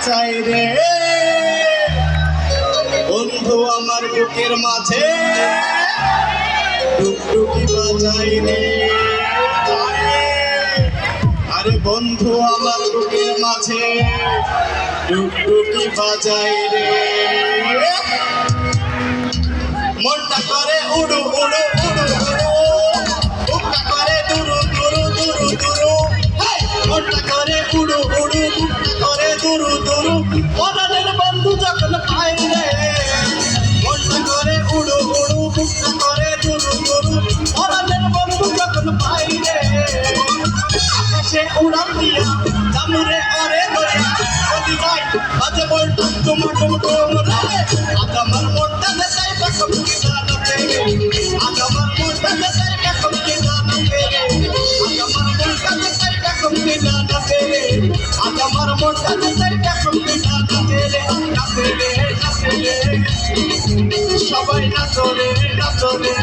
চাই রে বন্ধু আমার বুকের মাঝে টুকটুকি বাজাই রে। আরে বন্ধু আমার বুকের মাঝে টুকটুকি বাজাই রে। মনটা করে উড়ু উড়ু উড়ু উড়ু, বুকটা করে দুরু দুরু দুরু দুরু, মনটা করে উড়ু উড়ু, বুকটা করে দুরু দুরু, পরাণের বন্ধু যখন পাই রে। মনটা করে উড়ু উড়ু, বুকটা করে দুরু দুরু, পরাণের বন্ধু যখন পাই রে। আকাশে উড়ান দিয়া জামুরে অরে ধরিয়া যদি যাই বাজে বল টুম টুম টুম রে। আজ আমার মনটা যাই বেকম কি জানা পেরে, আজ আমার মনটা যাই বেকম কি জানা পেরে, আজ আমার মনটা যাই বেকম কি জানা পেরে, আজ আমার মনটা যাই বেকম কি জানা পেরে। না পেরে না পেরে সবাই নাচরে নাচরে।